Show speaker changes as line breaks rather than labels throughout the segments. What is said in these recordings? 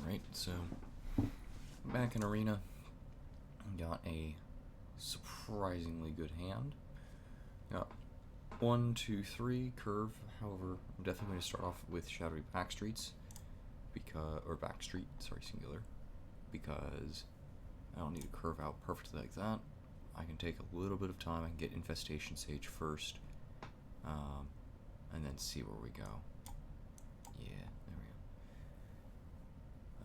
Alright, so back in Arena, got a surprisingly good hand. Got 1, 2, 3 curve. However, I'm definitely going to start off with Shadowy Backstreets Backstreet, sorry, singular, because I don't need to curve out perfectly like that. I can take a little bit of time. I can get Infestation Sage first, and then see where we go. Yeah, there we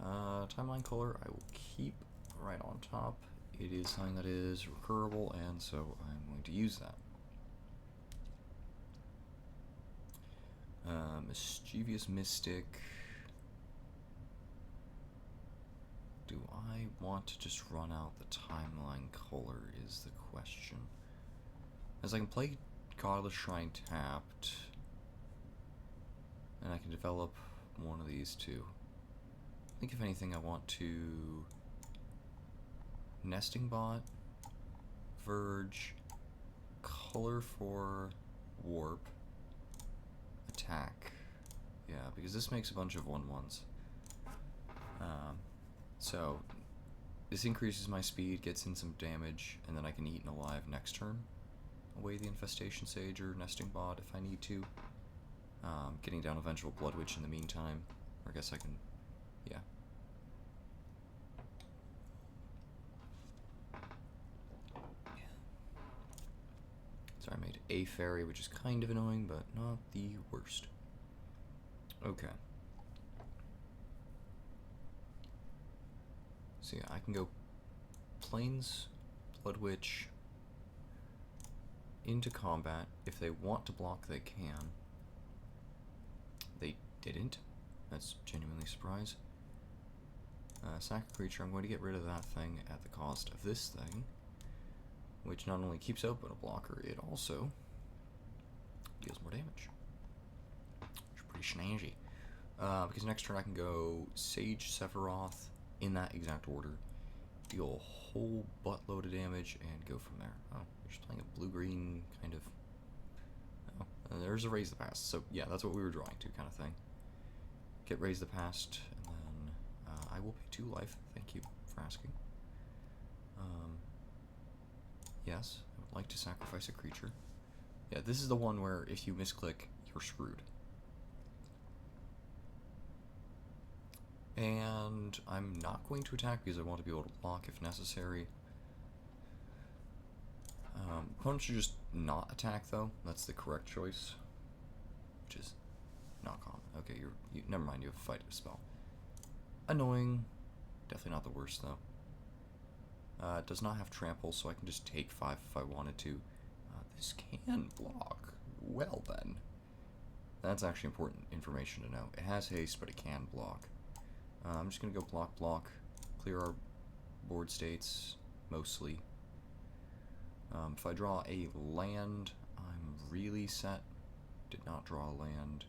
go. Timeline color I will keep right on top. It is something that is recurrable, and so I'm going to use that. Mischievous Mystic. Do I want to just run out the timeline color is the question. As I can play Godless Shrine tapped, and I can develop one of these two. I think if anything I want to Nesting Bot, Verge, color for Warp, attack. Yeah, because this makes a bunch of 1/1s. So this increases my speed, gets in some damage, and then I can eat and alive next turn. Away the Infestation Sage or Nesting Bot if I need to. Getting down a Vengeful Blood Witch in the meantime. Or I guess I can, yeah. So I made a fairy, which is kind of annoying, but not the worst. Okay. So yeah, I can go Plains, Blood Witch, into combat. If they want to block, they can. They didn't. That's genuinely a surprise. Sack a creature. I'm going to get rid of that thing at the cost of this thing, which not only keeps open a blocker, it also deals more damage. Which is pretty snazzy. Because next turn I can go Sage Sephiroth in that exact order, deal a whole buttload of damage, and go from there. Oh, you're just playing a blue-green kind of... Oh, and there's a Raise the Past. So yeah, that's what we were drawing to, kind of thing. Get Raise the Past, and then I will pay 2 life. Thank you for asking. Yes, I would like to sacrifice a creature. Yeah, this is the one where if you misclick, you're screwed. And I'm not going to attack because I want to be able to block if necessary. Opponent should just not attack though. That's the correct choice, which is not common. Okay, you never mind. You have a fight spell. Annoying. Definitely not the worst though. It does not have trample, so I can just take 5 if I wanted to. This can block. Well then, that's actually important information to know. It has haste, but it can block. I'm just going to go block, clear our board states, mostly. If I draw a land, I'm really set. Did not draw a land.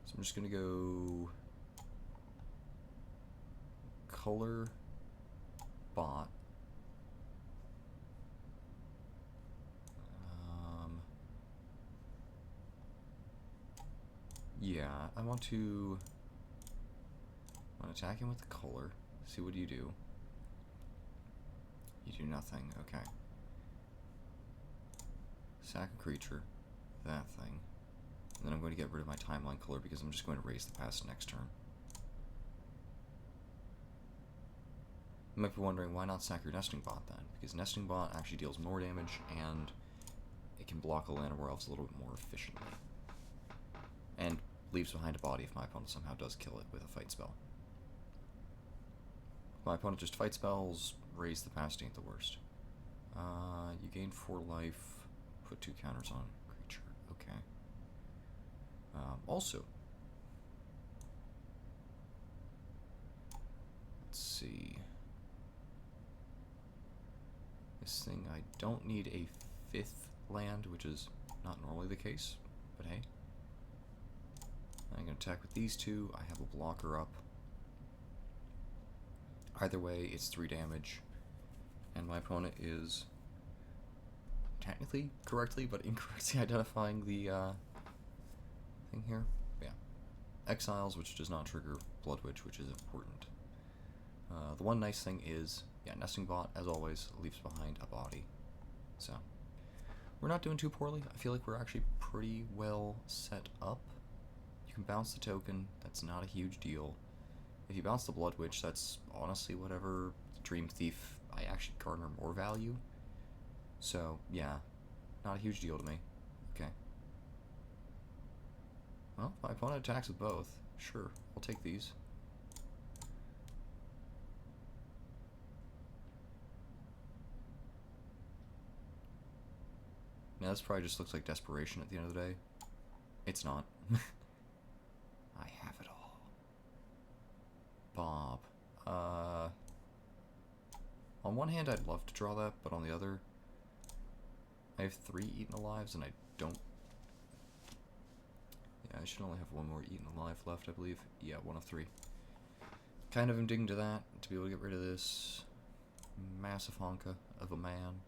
So I'm just going to go color bot. Yeah, I want to... attack him with the color. See what you do. You do nothing. Okay. Sack a creature. That thing. And then I'm going to get rid of my timeline color because I'm just going to Raise the Past next turn. You might be wondering why not sack your Nesting Bot then? Because Nesting Bot actually deals more damage and it can block a land of War Elves a little bit more efficiently. And leaves behind a body if my opponent somehow does kill it with a fight spell. My opponent just fight spells, Raise the Past ain't the worst. You gain 4 life, put 2 counters on creature. Okay. Also, let's see. This thing, I don't need a 5th land, which is not normally the case, but hey. I'm going to attack with these 2. I have a blocker up. Either way, it's 3 damage, and my opponent is technically correctly, but incorrectly identifying the thing here. Yeah. exiles, which does not trigger Blood Witch, which is important. The one nice thing is, yeah, Nesting Bot, as always, leaves behind a body. So, we're not doing too poorly. I feel like we're actually pretty well set up. You can bounce the token, that's not a huge deal. If you bounce the Blood Witch, that's honestly whatever. Dream Thief, I actually garner more value. So, yeah, not a huge deal to me. Okay. Well, my opponent attacks with both. Sure, I'll take these. Now, this probably just looks like desperation at the end of the day. It's not. I have it all. Bob. On one hand, I'd love to draw that, but on the other, I have 3 Eaten Alives, and I don't... Yeah, I should only have 1 more Eaten Alive left, I believe. Yeah, 1 of 3. Kind of indignant to that, to be able to get rid of this massive honka of a man,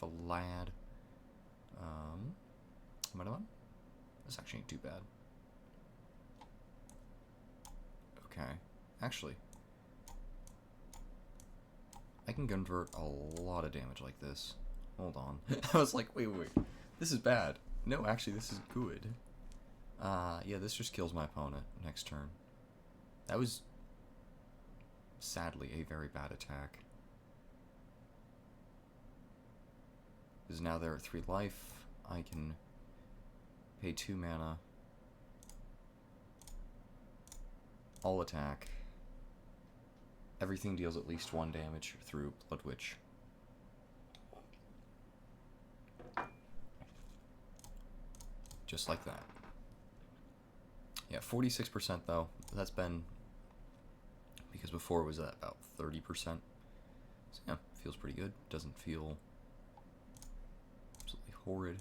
of a lad. Am I done? This actually ain't too bad. Okay. Actually, I can convert a lot of damage like this. Hold on. I was like, wait. This is bad. No, actually, this is good. Yeah, this just kills my opponent next turn. That was, sadly, a very bad attack. Because now they're at 3 life. I can pay 2 mana. All attack. Everything deals at least 1 damage through Blood Witch. Just like that. Yeah, 46% though. That's been... because before it was at about 30%. So yeah, feels pretty good. Doesn't feel absolutely horrid.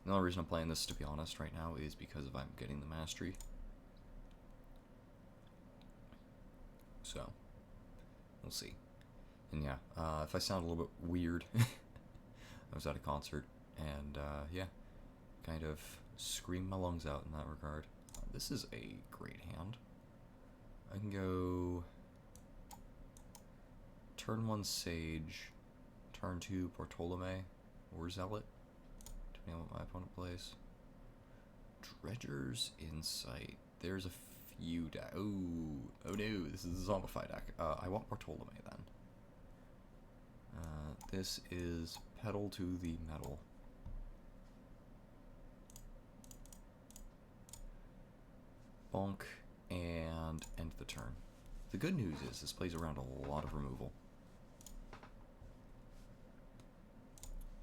The only reason I'm playing this, to be honest, right now is because I'm getting the mastery. So, we'll see. And yeah, if I sound a little bit weird, I was at a concert, and yeah, kind of screamed my lungs out in that regard. This is a great hand. I can go turn 1 Sage, turn 2 Bartolome or Zealot, depending on what my opponent plays. Dredger's Insight. There's a few oh no, this is a Zombify deck. I want Bartolome then. This is Pedal to the Metal. Bonk, and end the turn. The good news is this plays around a lot of removal.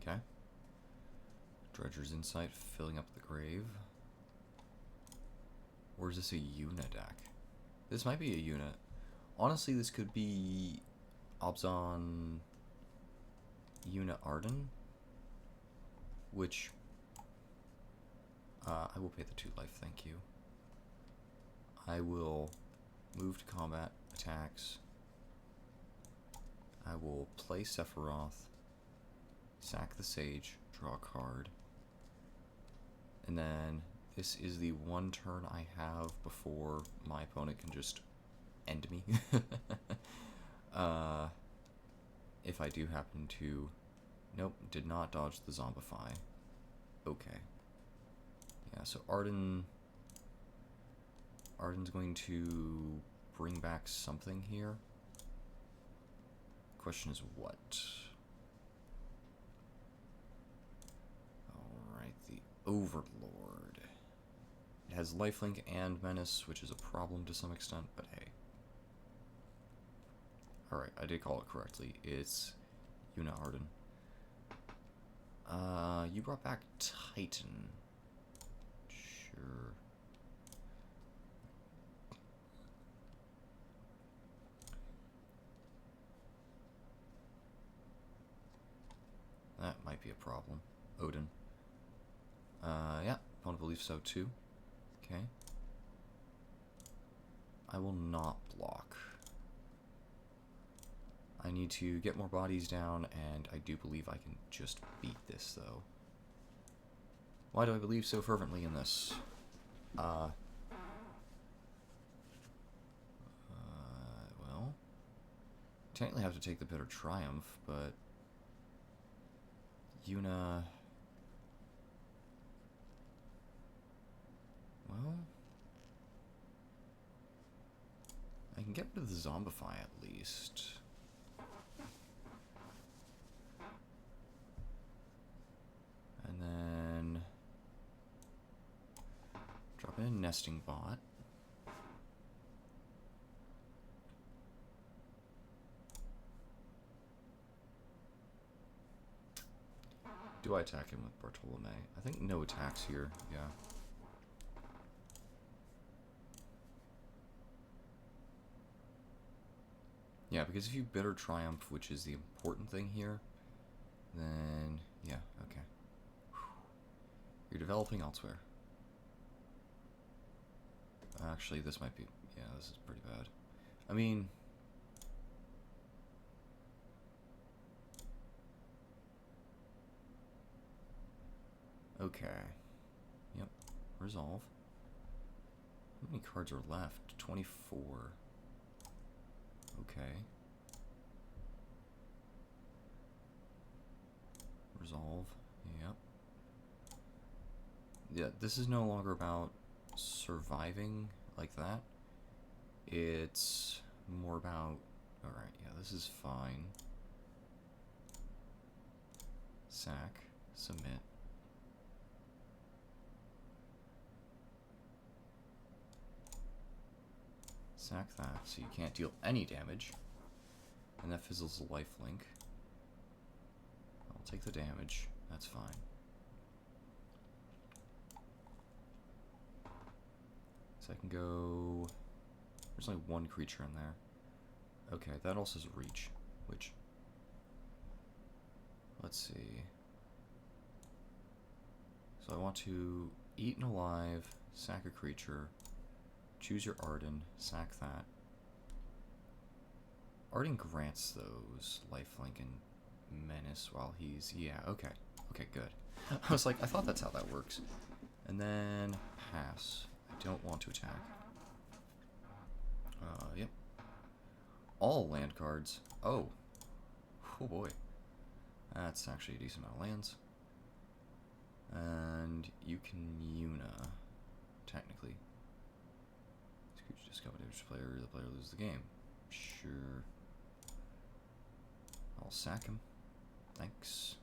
Okay. Dredger's Insight, filling up the grave. Or is this a Yuna deck? This might be a Yuna. Honestly, this could be Obzon Yuna Arden, which I will pay the 2 life, thank you. I will move to combat attacks. I will play Sephiroth, sack the Sage, draw a card, and then this is the 1 turn I have before my opponent can just end me. If I do happen to... Nope, did not dodge the Zombify. Okay. Yeah, so Arden's going to bring back something here. Question is what? Alright, the Overlord. It has lifelink and menace, which is a problem to some extent, but hey. Alright, I did call it correctly. It's Yuna Arden. You brought back Titan. Sure. That might be a problem. Odin. Yeah, opponent believes so too. Okay. I will not block. I need to get more bodies down, and I do believe I can just beat this, though. Why do I believe so fervently in this? Technically have to take the Bitter Triumph, but Yuna... Well... I can get rid of the Zombify at least. And then... drop in a Nesting Bot. Do I attack him with Bartolome? I think no attacks here, yeah. Yeah, because if you Bitter Triumph, which is the important thing here, then, yeah, okay. You're developing elsewhere. Actually, this might be, yeah, this is pretty bad. I mean... Okay. Yep. Resolve. How many cards are left? 24. Okay. Resolve. Yep. Yeah, this is no longer about surviving like that. It's more about... Alright, yeah, this is fine. Sack. Submit. Sack that, so you can't deal any damage. And that fizzles the lifelink. I'll take the damage. That's fine. So I can go... There's only one creature in there. Okay, that also has a reach, which... Let's see. So I want to eat and alive, sack a creature, choose your Arden, sack that. Arden grants those lifelink and menace while he's... Yeah, okay. Okay, good. I was like, I thought that's how that works. And then pass. I don't want to attack. Yep. All land cards. Oh. Oh boy. That's actually a decent amount of lands. And you can Yuna, technically. Scooch discovered each player, the player loses the game. Sure. I'll sack him. Thanks.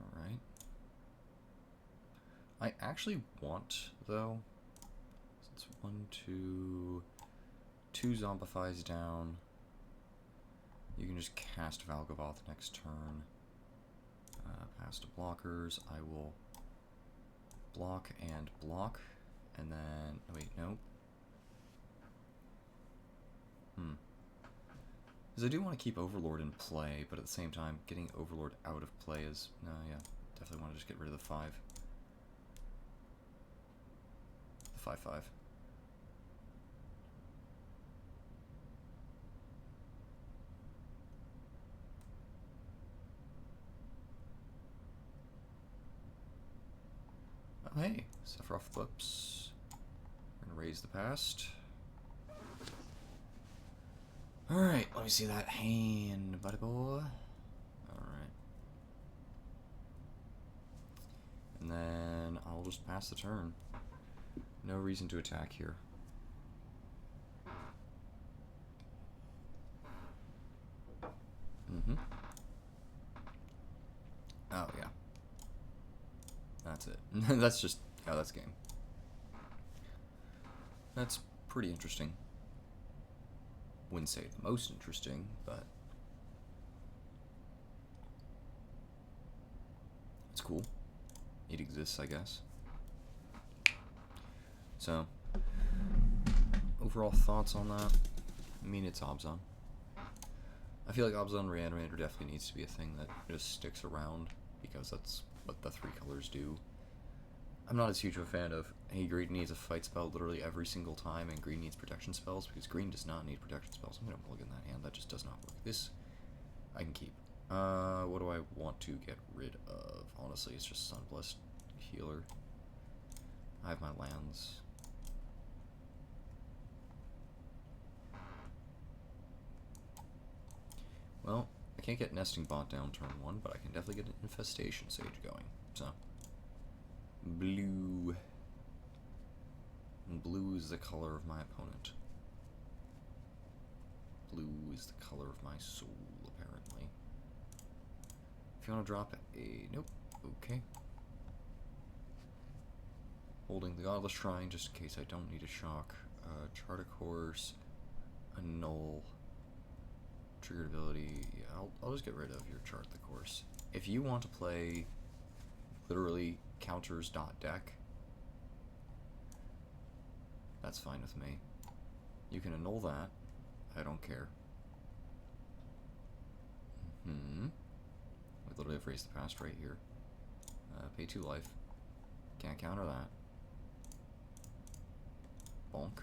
Alright. I actually want, though, since 1, 2... 2 Zombifies down. You can just cast Valgavoth next turn. Pass to blockers. I will block and block. And then... Wait, no. Because I do want to keep Overlord in play, but at the same time, getting Overlord out of play is... No, yeah. Definitely want to just get rid of the 5. The 5/5. Oh, hey, Sephiroth flips. We're gonna raise the past. Alright, let me see that hand, buddy boy. Alright. And then I'll just pass the turn. No reason to attack here. Oh, yeah. That's it. That's just how that's game. That's pretty interesting. Wouldn't say the most interesting, but it's cool. It exists, I guess. So, overall thoughts on that? I mean, it's Obzon. I feel like Obzon Reanimator definitely needs to be a thing that just sticks around, because that's what the 3 colors do. I'm not as huge of a fan of, hey, green needs a fight spell literally every single time, and green needs protection spells, because green does not need protection spells. I'm going to mulligan that hand. That just does not work. This, I can keep. What do I want to get rid of? Honestly, it's just Sunblessed healer. I have my lands. Well, I can't get Nesting Bot down turn 1, but I can definitely get an Infestation Sage going. So, blue. And blue is the color of my opponent. Blue is the color of my soul, apparently. If you want to drop a... Nope. Okay. Holding the Godless Shrine, just in case I don't need a shock. Chart a course. Annul. Triggered ability. Yeah, I'll just get rid of your Chart the Course. If you want to play literally counters.deck, that's fine with me. You can annul that. I don't care. We literally have Raised the Past right here. Pay 2 life. Can't counter that. Bonk.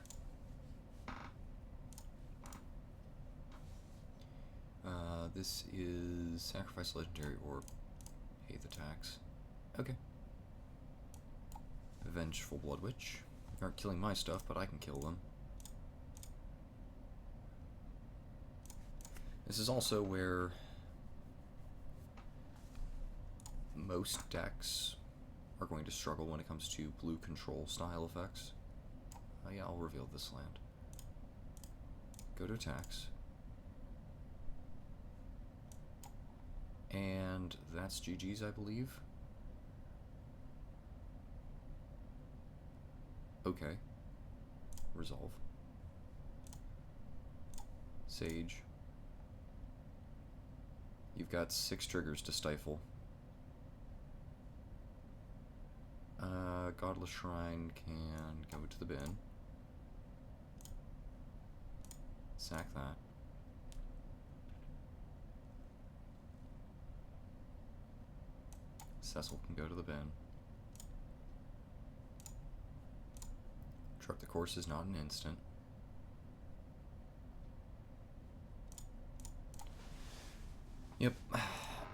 This is Sacrifice Legendary or Pay the Tax. Okay. Vengeful Blood Witch. They aren't killing my stuff, but I can kill them. This is also where most decks are going to struggle when it comes to blue control style effects. Yeah, I'll reveal this land. Go to attacks. And that's GG's, I believe. Okay. Resolve. Sage. You've got 6 triggers to stifle. Godless Shrine can go to the bin. Sack that. Cecil can go to the bin. Chart the Course is not an instant. Yep.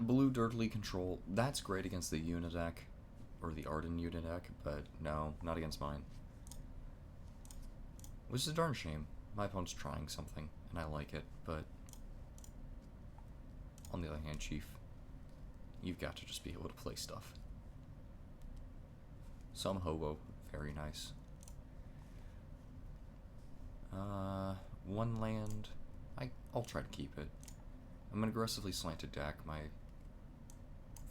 Blue Dirtly Control. That's great against the Una deck. Or the Arden Una deck, but no, not against mine. Which is a darn shame. My opponent's trying something, and I like it, but... On the other hand, Chief, you've got to just be able to play stuff. Some hobo. Very nice. 1 land. I'll try to keep it. I'm an aggressively slanted deck. My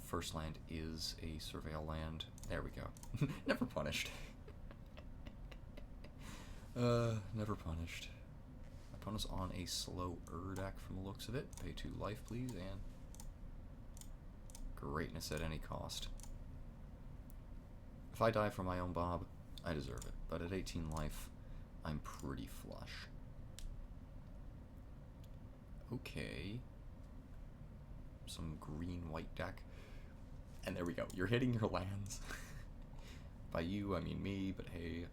first land is a Surveil land. There we go. Never punished. Never punished. My opponent's on a slow deck from the looks of it. Pay 2 life, please, and greatness at any cost. If I die for my own Bob, I deserve it. But at 18 life, I'm pretty flush. Okay. Some green-white deck. And there we go. You're hitting your lands. By you, I mean me, but hey,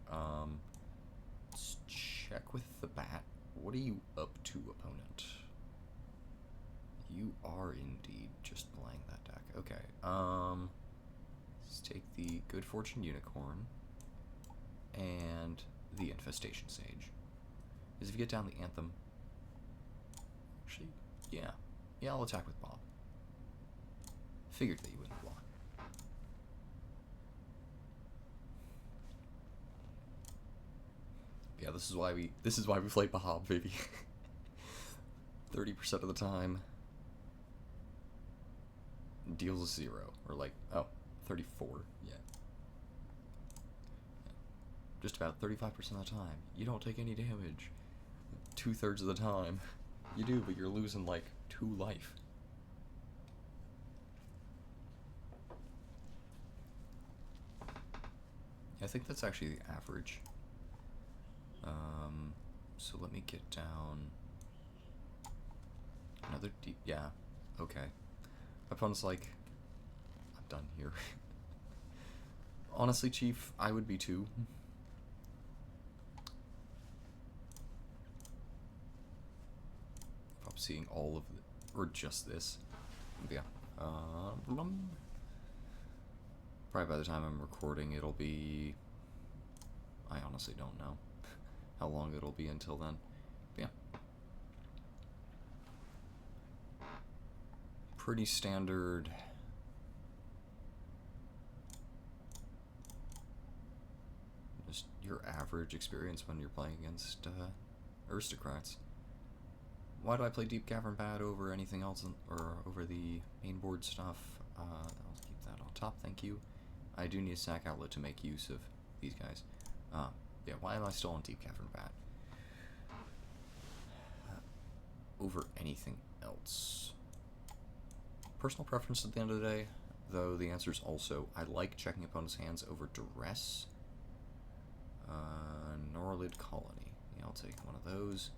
let's check with the bat. What are you up to, opponent? You are indeed just playing that deck. Okay, let's take the Good Fortune Unicorn and the Infestation Sage. Because if you get down the Anthem... Actually, yeah. Yeah, I'll attack with Bob. Figured that you wouldn't block. Yeah, this is why we play Bob, baby. 30% of the time deals 0. Or like, oh, 34, yeah. Just about 35% of the time, you don't take any damage. 2/3 of the time, you do, but you're losing like 2 life. I think that's actually the average. So let me get down another deep. Yeah, okay. My opponent's like, I'm done here. Honestly, Chief, I would be too. If I'm seeing all of it, or just this. Yeah. Probably by the time I'm recording, it'll be... I honestly don't know how long it'll be until then. But yeah. Pretty standard... just your average experience when you're playing against aristocrats. Why do I play Deep Cavern Bad over anything else, or over the main board stuff? I'll keep that on top, thank you. I do need a sack outlet to make use of these guys. Yeah, why am I still on Deep Cavern Bad? Over anything else. Personal preference at the end of the day, though the answer is also, I like checking opponents' hands over Duress. Norlid Colony. Yeah, I'll take one of those.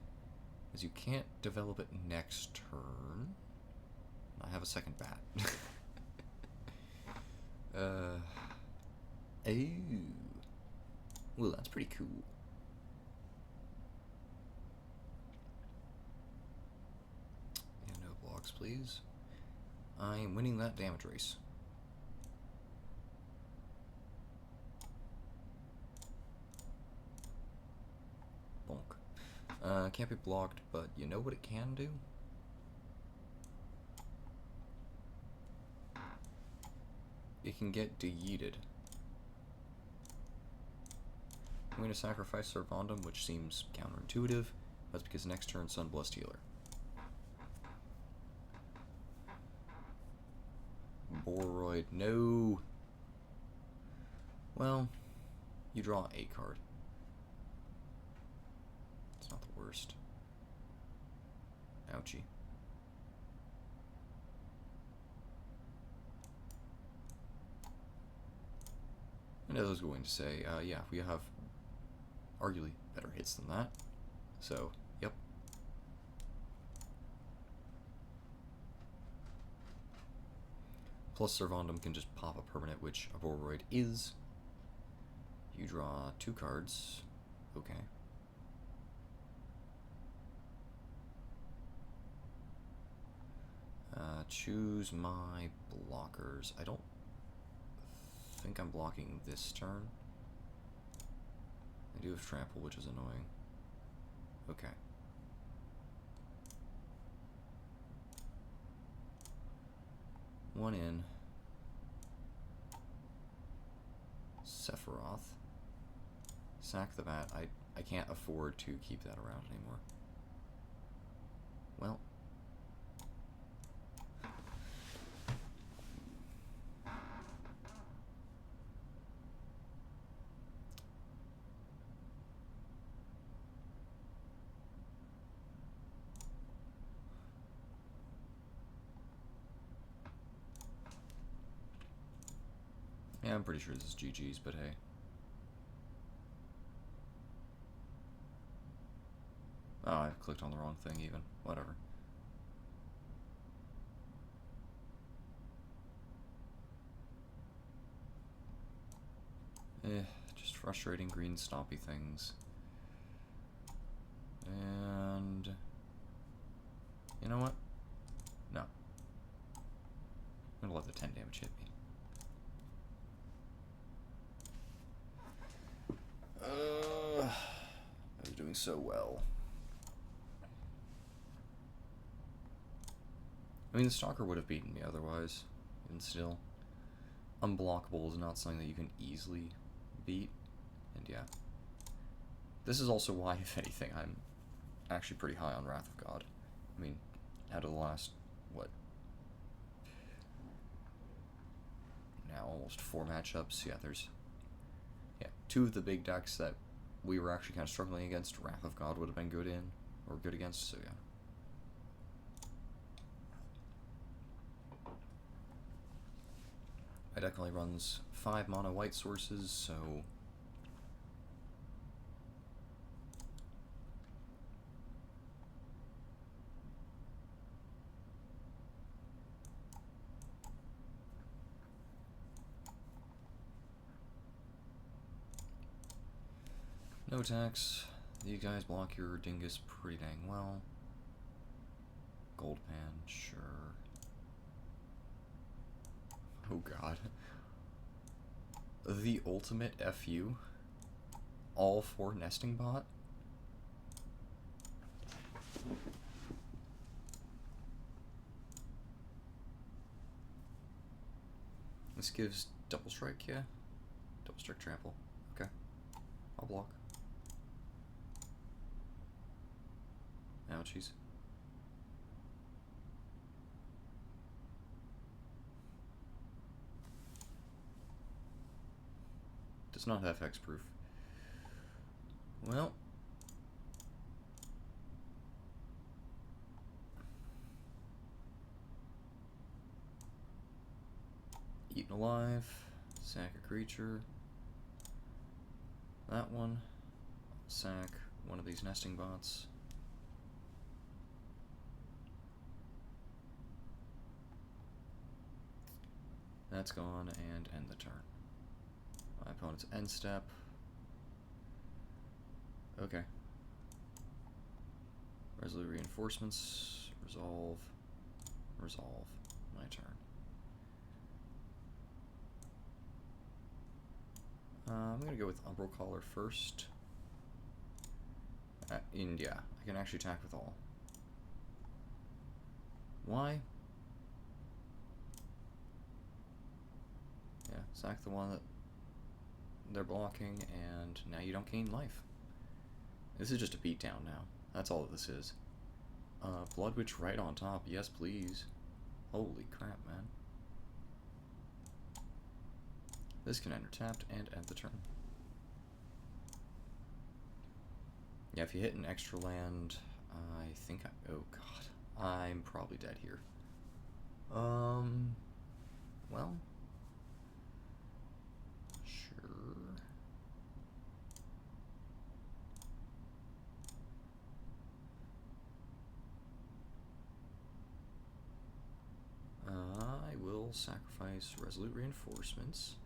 As you can't develop it next turn. I have a second bat. Well, that's pretty cool. Yeah, no blocks, please. I am winning that damage race. Bonk. Can't be blocked, but you know what it can do? It can get de-yeeted. I'm going to sacrifice Servandum, which seems counterintuitive. That's because next turn, Sunblessed Healer. Boroid, no! Well, you draw a card. It's not the worst. Ouchie. And as I was going to say, yeah, we have arguably better hits than that. So, yep. Plus Servandum can just pop a permanent, which a Boroid is. You draw 2 cards. Okay. Choose my blockers. I don't think I'm blocking this turn. I do have trample, which is annoying. Okay. One in. Sephiroth. Sack the bat. I can't afford to keep that around anymore. Well. Yeah, I'm pretty sure this is GG's, but hey. Oh, I clicked on the wrong thing even. Whatever. Just frustrating green stompy things. And... you know what? No. I'm gonna let the 10 damage hit me. I was doing so well. I mean, the Stalker would have beaten me otherwise, and still. Unblockable is not something that you can easily beat, and yeah. This is also why, if anything, I'm actually pretty high on Wrath of God. I mean, out of the last, what? Now almost 4 matchups, yeah, there's... yeah, 2 of the big decks that we were actually kind of struggling against, Wrath of God would have been good in, or good against, so yeah. My deck only runs 5 mono white sources, so... no attacks. You guys block your dingus pretty dang well. Gold pan, sure. Oh god. the ultimate FU, all for nesting bot. This gives double strike, yeah? Double strike trample. Okay. I'll block. Ouchies. Does not have hexproof. Well. Eaten alive. Sack a creature. That one. Sack one of these nesting bots. That's gone, and end the turn. My opponent's end step. Okay. Resolute reinforcements. Resolve. Resolve. My turn. I'm gonna go with Umbral Collar first. And yeah, I can actually attack with all. Why? Yeah, sack the one that they're blocking, and now you don't gain life. This is just a beatdown now. That's all that this is. Blood Witch right on top. Yes, please. Holy crap, man. This can enter tapped and end the turn. Yeah, if you hit an extra land, I think oh god, I'm probably dead here. Well, sure. I will sacrifice Resolute Reinforcements.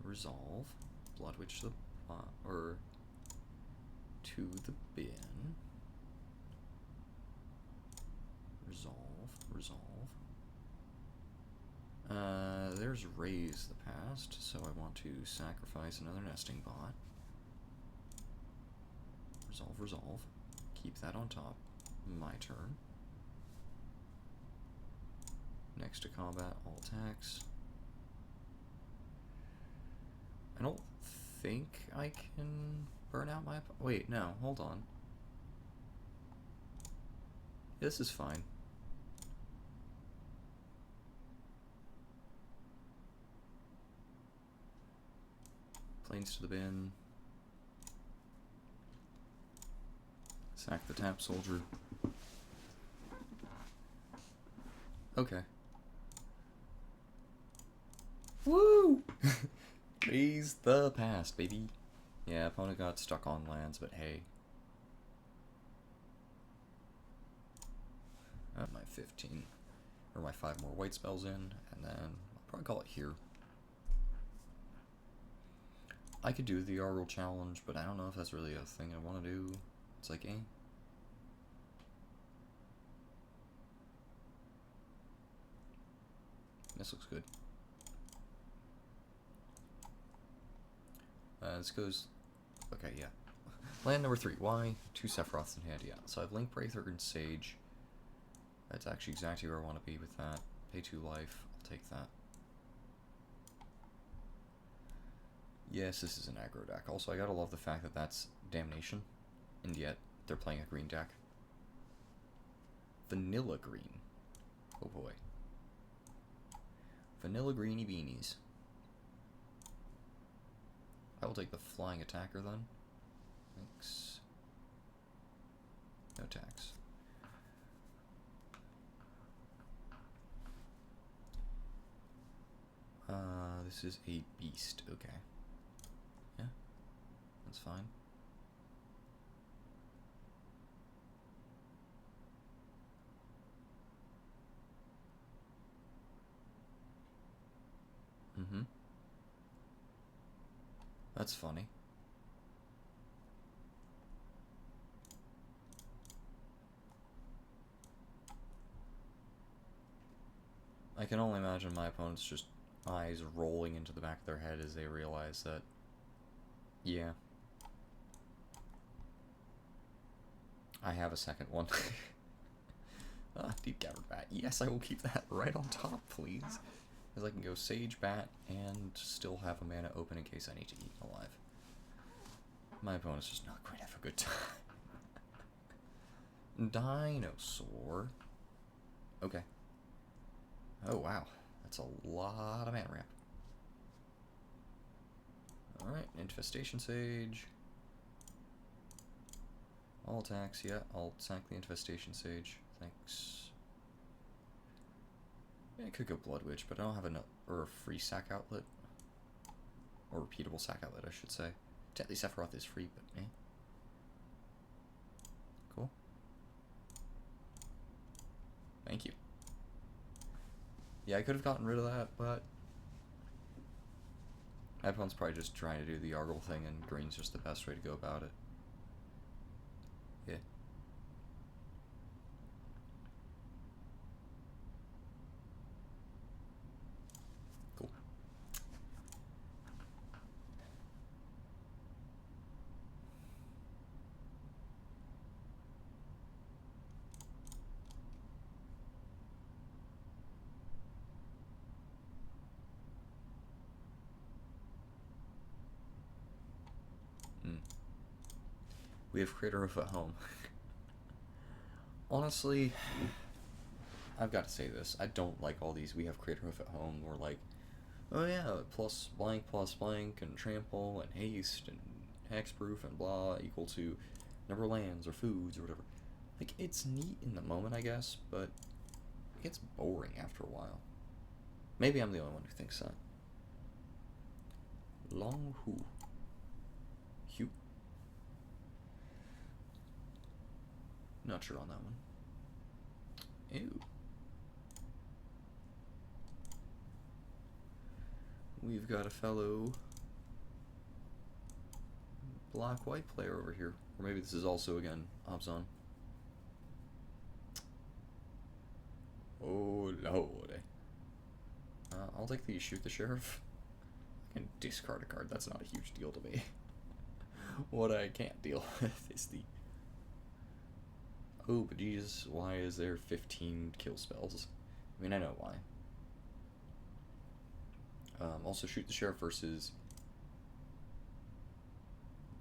Resolve. Blood Witch the or to the bin. Resolve. Resolve. There's Raise the Past, so I want to sacrifice another nesting bot. Resolve, resolve. Keep that on top. My turn. Next to combat, all attacks. I don't think I can burn out my... Wait, no, hold on. This is fine. Planes to the bin. Sack the tap soldier. Okay. Woo! Raise the past, baby. Yeah, opponent got stuck on lands, but hey. My 15, or my 5 more white spells in, and then I'll probably call it here. I could do the Argyle challenge, but I don't know if that's really a thing I want to do. It's like, eh. This looks good. This goes... Okay, yeah. Land number 3. Why? 2 Sephiroths in hand, yeah. So I have Link, Braither, and Sage. That's actually exactly where I want to be with that. Pay 2 life. I'll take that. Yes, this is an aggro deck. Also, I gotta love the fact that that's Damnation, and yet they're playing a green deck. Vanilla green. Oh boy. Vanilla greeny beanies. I will take the flying attacker then. Thanks. No tax. This is a beast. Okay. Yeah, that's fine. Mm-hmm. That's funny. I can only imagine my opponent's just eyes rolling into the back of their head as they realize that, yeah, I have a second one. Deep Cavern Bat. Yes, I will keep that right on top, please. Because I can go Sage Bat and still have a mana open in case I need to eat alive. My opponent's just not going to have a good time. Dinosaur. Okay. Oh, wow. That's a lot of mana ramp. Alright, Infestation Sage. All attacks, yeah, I'll sack the Infestation Sage. Thanks. Yeah, I could go Blood Witch, but I don't have a free sack outlet. Or repeatable sack outlet, I should say. Deadly Sephiroth is free, but eh. Cool. Thank you. Yeah, I could have gotten rid of that, but my opponent's probably just trying to do the Argle thing, and green's just the best way to go about it. Yeah. Cool. We have Crater Roof at home. Honestly, I've got to say this. I don't like all these we have Crater Roof at home. We're like, oh yeah, plus blank, and trample, and haste, and hexproof, and blah, equal to number of lands, or foods, or whatever. Like, it's neat in the moment, I guess, but it gets boring after a while. Maybe I'm the only one who thinks that. Long Hu. Hugh. Not sure on that one. Ew. We've got a fellow black-white player over here. Or maybe this is also, again, Abzan. Oh, Lord. I'll take the Shoot the Sheriff. I can discard a card. That's not a huge deal to me. What I can't deal with is the... Oh, but Jesus, why is there 15 kill spells? I mean, I know why. Also, Shoot the Sheriff versus...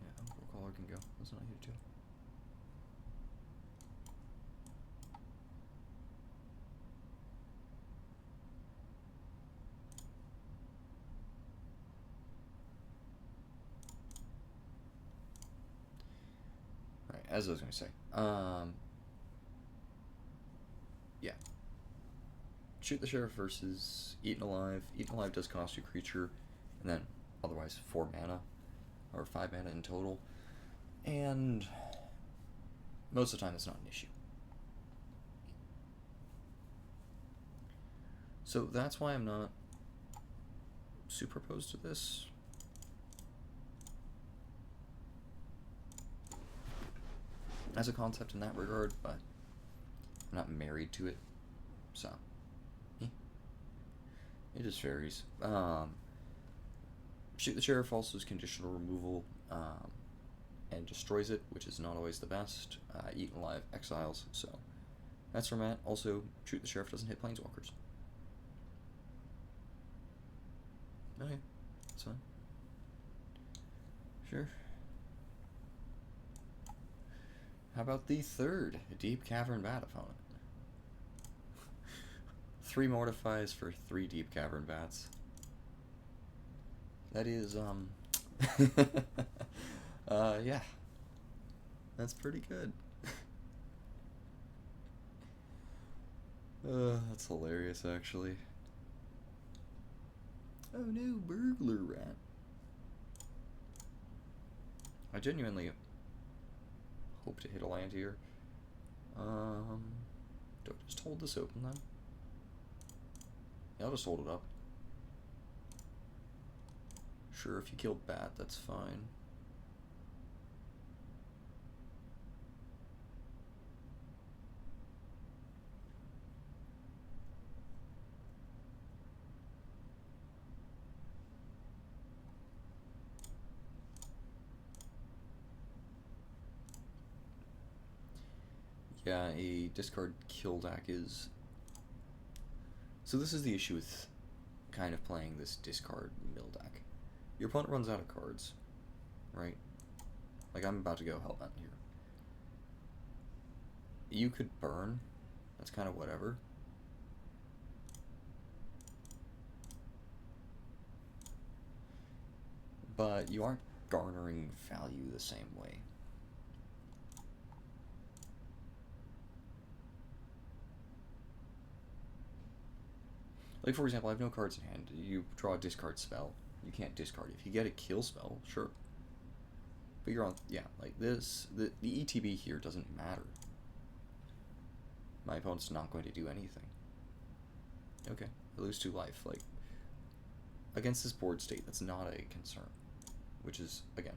Yeah, Uncle Caller can go. That's not huge deal. Alright, as I was going to say. Yeah. Shoot the Sheriff versus Eaten Alive. Eaten Alive does cost you a creature, and then otherwise 4 mana, or 5 mana in total. And most of the time it's not an issue. So that's why I'm not super opposed to this. As a concept in that regard, but I'm not married to it, so it just varies. Shoot the Sheriff also is conditional removal and destroys it, which is not always the best. Eaten Alive exiles, so that's where I'm at. Also, Shoot the Sheriff doesn't hit planeswalkers. Okay, that's fine. Sure. How about the third Deep Cavern Bat opponent? 3 Mortifies for 3 Deep Cavern Bats. That is, yeah. That's pretty good. That's hilarious, actually. Oh no, Burglar Rat. I genuinely hope to hit a land here. Do I just hold this open then? Yeah, I'll just hold it up. Sure, if you kill Bat, that's fine. Yeah, a discard kill deck is... So this is the issue with kind of playing this discard mill deck. Your opponent runs out of cards, right? Like, I'm about to go Hellbent here. You could burn. That's kind of whatever. But you aren't garnering value the same way. Like, for example, I have no cards in hand. You draw a discard spell. You can't discard it. If you get a kill spell, sure. But you're on... Yeah, like this... The ETB here doesn't matter. My opponent's not going to do anything. Okay, I lose 2 life. Like, against this board state, that's not a concern. Which is, again,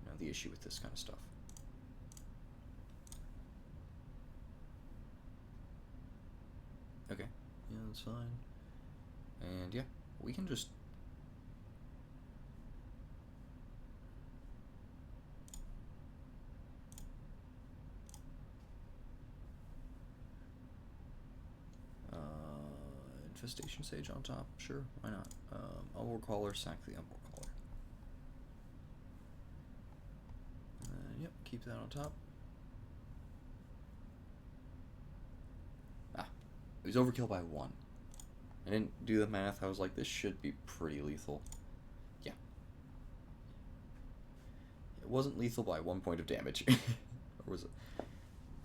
you know, the issue with this kind of stuff. Okay, yeah, that's fine. And yeah, we can just... Infestation Sage on top, sure, why not? Elbow Caller, sack the Elbow Caller. Yep, keep that on top. Ah, it was overkill by 1. I didn't do the math, I was like, this should be pretty lethal. Yeah. It wasn't lethal by 1 point of damage. Or was it?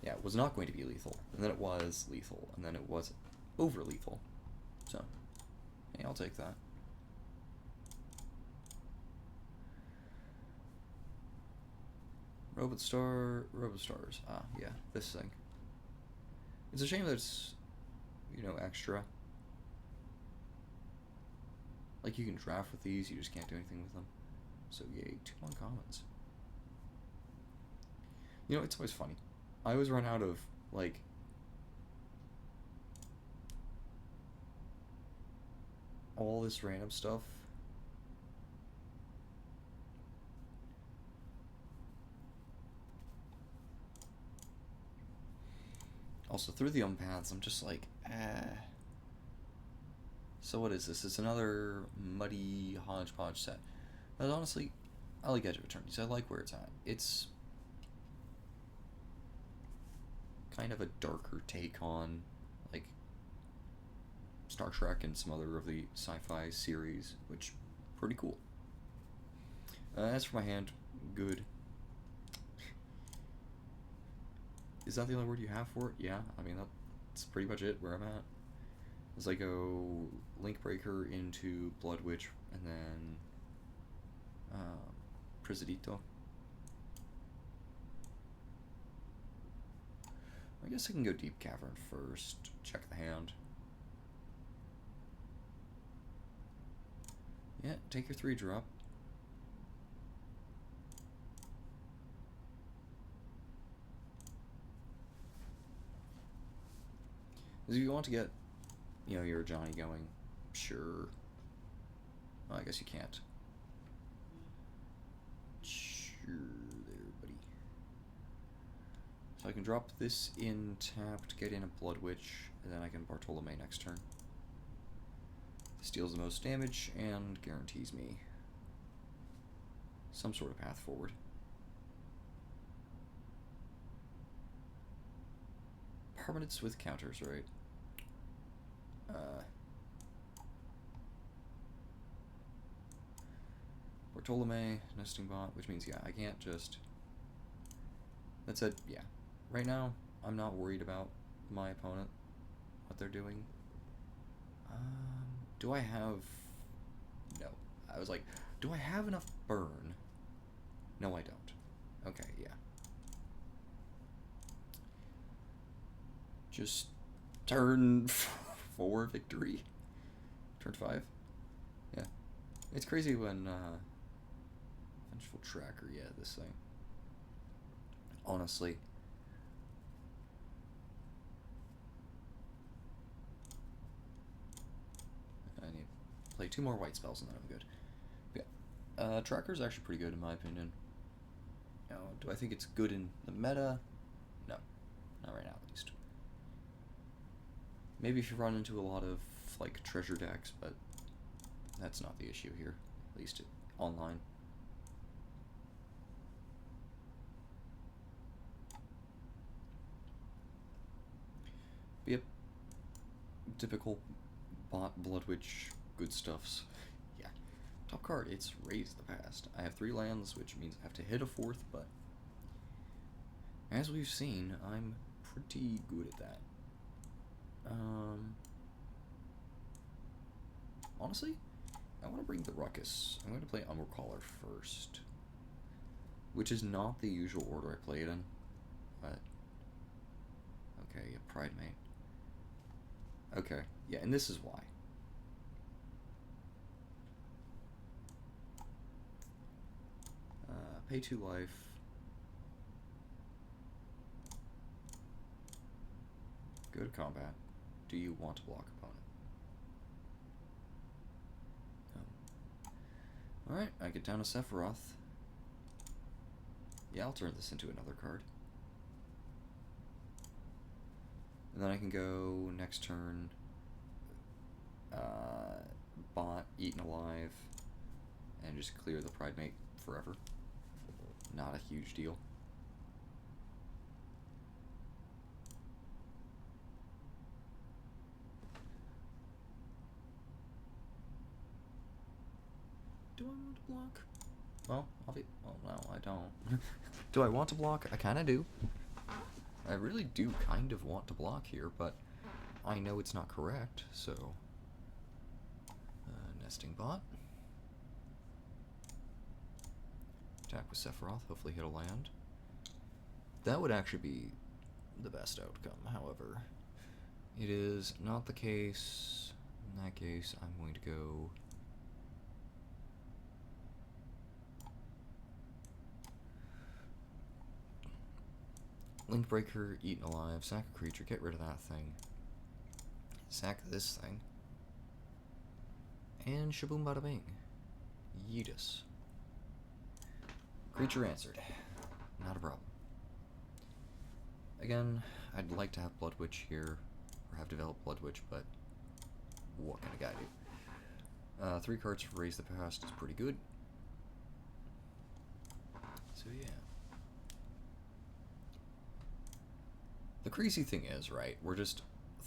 Yeah, it was not going to be lethal. And then it was lethal. And then it was over lethal. So, hey, I'll take that. Robostars. Ah, yeah, this thing. It's a shame that it's, you know, extra. Like, you can draft with these, you just can't do anything with them. So, yay, 2 uncommons. You know, it's always funny. I always run out of, like... all this random stuff. Also, through the paths, I'm just like, So what is this? It's another muddy hodgepodge set. But honestly, I like Edge of Eternities. I like where it's at. It's kind of a darker take on, like, Star Trek and some other of the sci-fi series, which pretty cool. As for my hand, good. Is that the only word you have for it? Yeah, I mean, that's pretty much it where I'm at. As I go Link Breaker into Blood Witch, and then Prisadito. I guess I can go Deep Cavern first, check the hand. Yeah, take your 3-drop. If you want to get, you know, your Johnny going, sure. Well, I guess you can't. Sure there, buddy. So I can drop this in tapped, get in a Blood Witch, and then I can Bartolome next turn. This deals the most damage and guarantees me some sort of path forward. Permanents with counters, right? Bartolome, Nesting Bot, which means, yeah, I can't just... That said, yeah. Right now, I'm not worried about my opponent, what they're doing. Do I have... No. I was like, do I have enough burn? No, I don't. Okay, yeah. Just turn 4 victory. Turn 5. Yeah. It's crazy when, Vengeful Tracker, yeah, this thing. Honestly. I need to play 2 more white spells and then I'm good. But yeah. Tracker's actually pretty good in my opinion. Now, do I think it's good in the meta? No. Not right now, at least. Maybe if you run into a lot of, like, treasure decks, but that's not the issue here, at least online. But yep, typical bot Blood Witch good stuffs. Yeah. Top card, it's Raise the Past. I have 3 lands, which means I have to hit a 4th, but as we've seen, I'm pretty good at that. Honestly, I want to bring the Ruckus. I'm going to play Umbercaller first, which is not the usual order I play it in, but okay, yeah, Pride Mate. Okay, yeah, and this is why. Pay 2 life. Go to combat. Do you want to block opponent? Alright, I get down to Sephiroth. Yeah, I'll turn this into another card. And then I can go next turn, bot, Eaten Alive, and just clear the Pride Mate forever. Not a huge deal. Do I want to block? Well, no, I don't. Do I want to block? I kind of do. I really do kind of want to block here, but I know it's not correct, so... nesting bot. Attack with Sephiroth, hopefully hit a land. That would actually be the best outcome, however. It is not the case. In that case, I'm going to go... Linkbreaker, Eaten Alive, sack a creature, get rid of that thing. Sack this thing. And shaboom bada bing. Yeetus. Creature answered. Not a problem. Again, I'd like to have Blood Witch here, or have developed Blood Witch, but what can a guy do? 3 cards for Raise the Past is pretty good. So yeah. The crazy thing is, right, we're just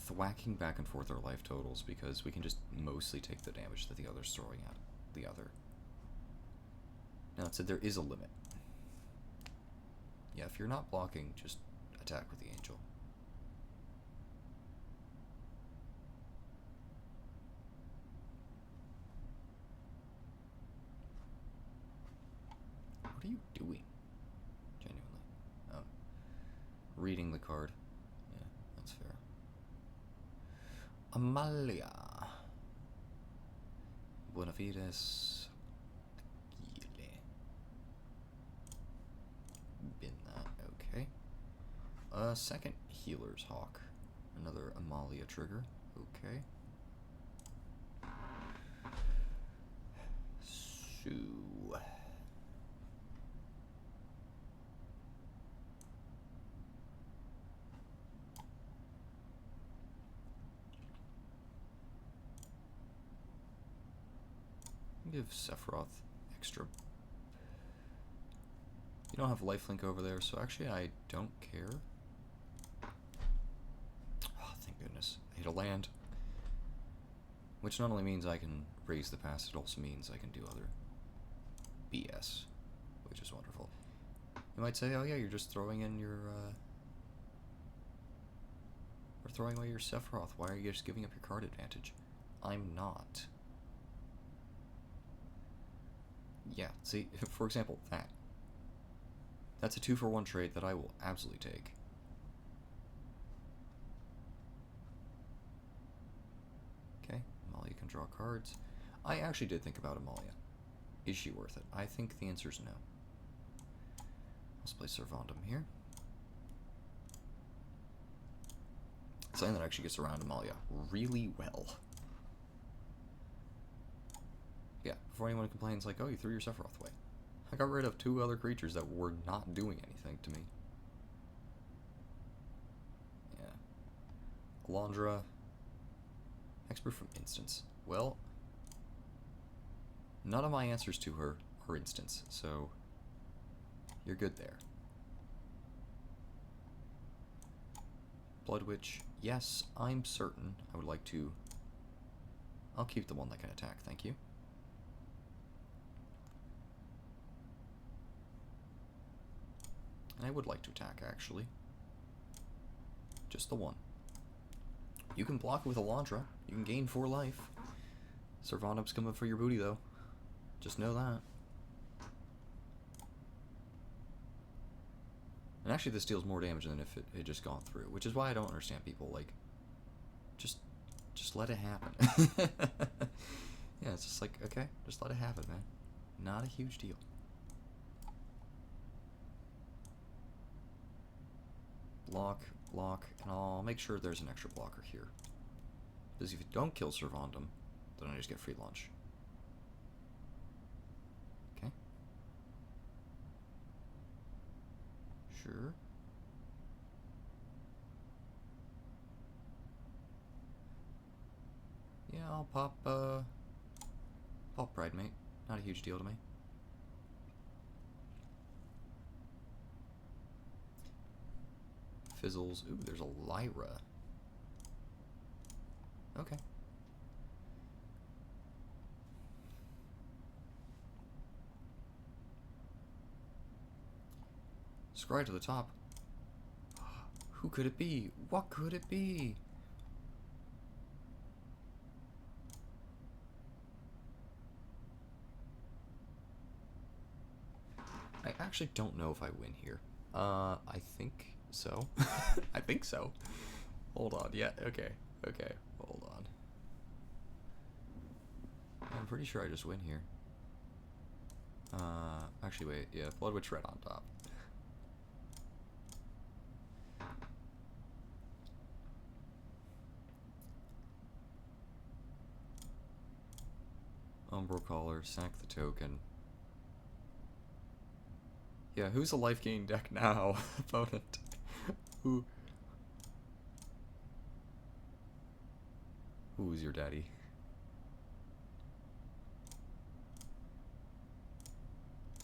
thwacking back and forth our life totals because we can just mostly take the damage that the other's throwing at the other. Now, it said there is a limit. Yeah, if you're not blocking, just attack with the Angel. What are you doing? Genuinely. Oh. Reading the card. Yeah, that's fair. Amalia. Buenafides. Bin that, okay. Second Healer's Hawk. Another Amalia trigger, okay. So... give Sephiroth extra. You don't have lifelink over there, so actually I don't care. Oh, thank goodness. I hit a land. Which not only means I can Raise the Past, it also means I can do other BS, which is wonderful. You might say, oh yeah, you're just throwing in your, or throwing away your Sephiroth. Why are you just giving up your card advantage? I'm not. Yeah, see, for example, that. That's a 2-for-1 trade that I will absolutely take. Okay, Amalia can draw cards. I actually did think about Amalia. Is she worth it? I think the answer is no. Let's play Servandum here. Something that actually gets around Amalia really well. Yeah, before anyone complains like, oh, you threw your Sephiroth away. I got rid of 2 other creatures that were not doing anything to me. Alondra. Hexproof from instance. Well, none of my answers to her are instance, so you're good there. Blood Witch. Yes, I'm certain I would like to... I'll keep the one that can attack, thank you. I would like to attack, actually. Just the one. You can block with Alondra. You can gain 4 life. Servandum's coming for your booty, though. Just know that. And actually, this deals more damage than if it had just gone through, which is why I don't understand people, like, just let it happen. Yeah, it's just like, okay, just let it happen, man. Not a huge deal. Block, and I'll make sure there's an extra blocker here. Because if you don't kill Servandum, then I just get free lunch. Okay. Sure. Yeah, I'll pop Pride Mate. Not a huge deal to me. Fizzles. Ooh, there's a Lyra. Okay. Scry to the top. Who could it be? What could it be? I actually don't know if I win here. I think so. I think so. Hold on. Yeah, okay. Okay, hold on. I'm pretty sure I just win here. Actually, wait. Yeah, Blood Witch Red on top. Umbral Caller, sack the token. Yeah, who's a life gain deck now, opponent? Who's your daddy?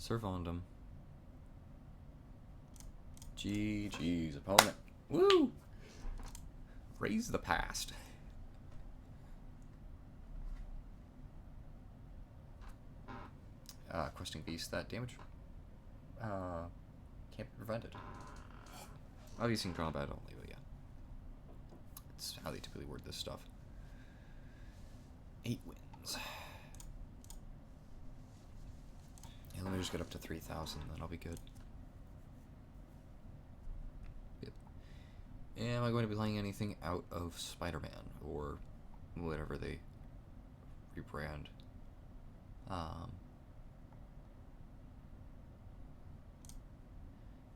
Servandum. GG's, opponent. Woo! Raise the past. Questing Beast, that damage can't be prevented. Obviously in combat only, but yeah. It's how they typically word this stuff. 8 wins. Yeah, let me just get up to 3,000, then I'll be good. Yep. Am I going to be playing anything out of Spider-Man, or whatever they rebrand?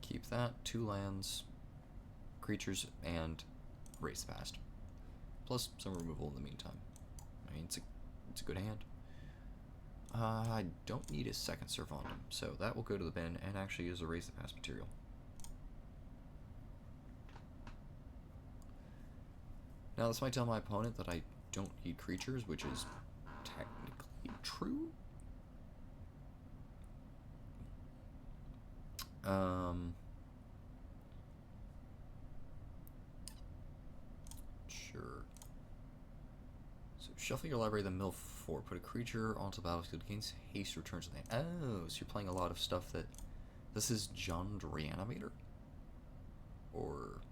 Keep that, 2 lands, creatures, and race the past. Plus some removal in the meantime. I mean, it's a good hand. I don't need a second Servandum, so that will go to the bin and actually use a raise the past material. Now this might tell my opponent that I don't need creatures, which is technically true. Sure. So shuffle your library, then mill 4. Put a creature onto the battlefield, gains haste, returns to the hand. Oh, so you're playing a lot of stuff that... This is John Reanimator? Or...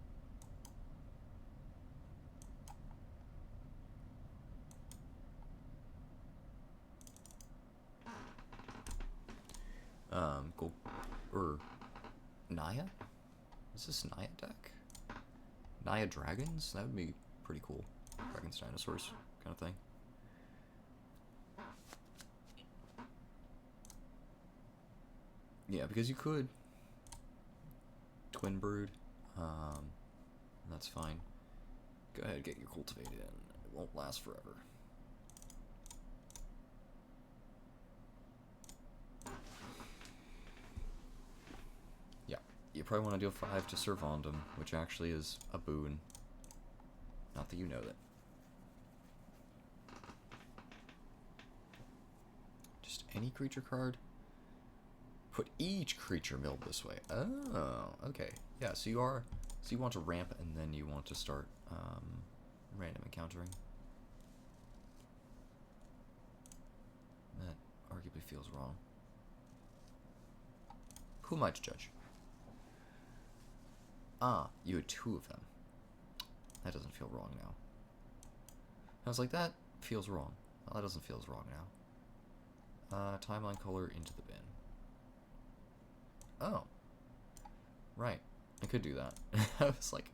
Gold... Or... Naya? Is this Naya deck? Naya Dragons? That would be pretty cool. Dragons, dinosaurs, kind of thing. Yeah, because you could Twin Brood, that's fine. Go ahead, get your cultivated in. It won't last forever. Yeah, you probably want to deal 5 to Servandum, which actually is a boon. Not that you know that. Just any creature card. Put each creature milled this way. Oh, okay. Yeah, so you want to ramp and then you want to start random encountering. That arguably feels wrong. Who am I to judge? Ah, you had 2 of them. That doesn't feel wrong now. I was like, that feels wrong. Well, that doesn't feel wrong now. Timeline color into the bin. Oh. Right. I could do that. I was like,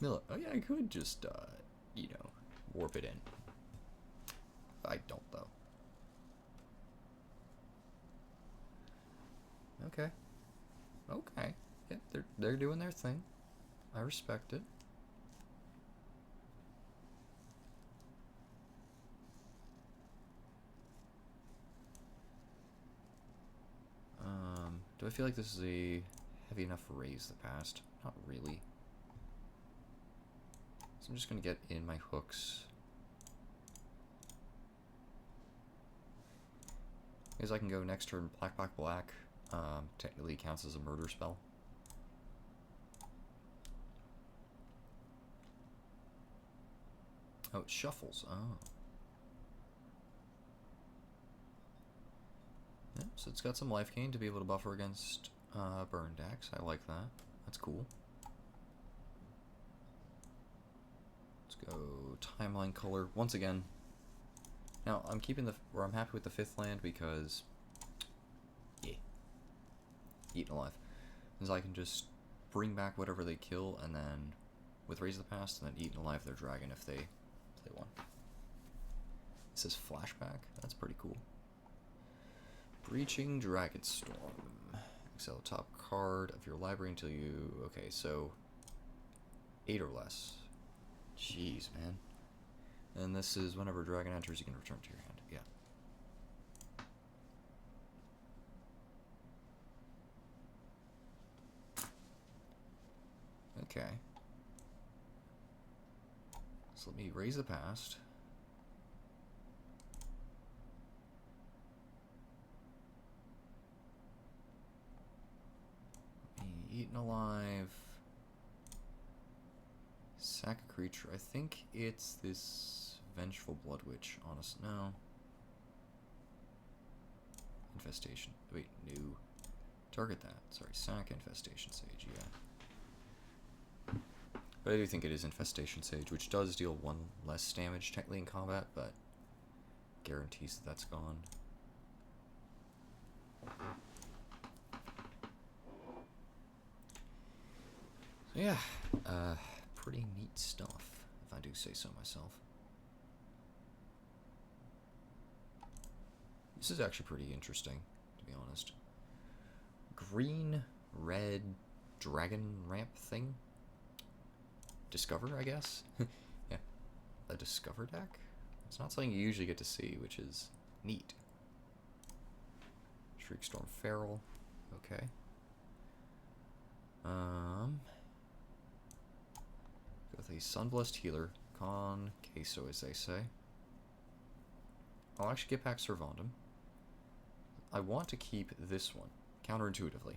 Milla, oh yeah, I could just, you know, warp it in. I don't, though. Okay. Okay. Yeah, they're doing their thing. I respect it. Do I feel like this is a heavy enough raise the past? Not really. So I'm just gonna get in my hooks. Because I can go next turn black, black, black. Technically counts as a murder spell. Oh, it shuffles. Oh. Yeah, so it's got some life gain to be able to buffer against burn decks. I like that. That's cool. Let's go timeline color once again. Now I'm keeping I'm happy with the 5th land because, yeah, eaten alive. Because I can just bring back whatever they kill and then with Raise of the Past and then eaten alive their dragon if they play one. It says flashback. That's pretty cool. Breaching Dragonstorm. Exile top card of your library until you... Okay, so 8 or less. Jeez, man. And this is whenever a dragon enters, you can return to your hand. Yeah. Okay. So let me Raise the Past. Eaten alive. Sack a creature. I think it's this Vengeful Blood Witch. Honest, no. Infestation. Wait, no. Target that. Sorry, sack Infestation Sage, yeah. But I do think it is Infestation Sage, which does deal 1 less damage technically in combat, but guarantees that that's gone. So yeah, pretty neat stuff, if I do say so myself. This is actually pretty interesting, to be honest. Green, red, dragon ramp thing? Discover, I guess? Yeah, a Discover deck? It's not something you usually get to see, which is neat. Shriekstorm Feral, okay. With a Sunblessed Healer, Con Queso, as they say. I'll actually get back Servandum. I want to keep this one, counterintuitively.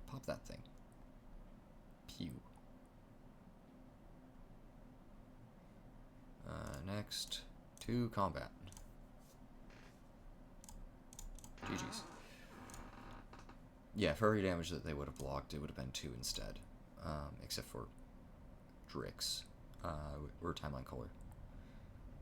Pop that thing. Pew. Next, 2 combat. GG's. Yeah, for every damage that they would have blocked, it would have been 2 instead. Except for Drix, or Timeline Color.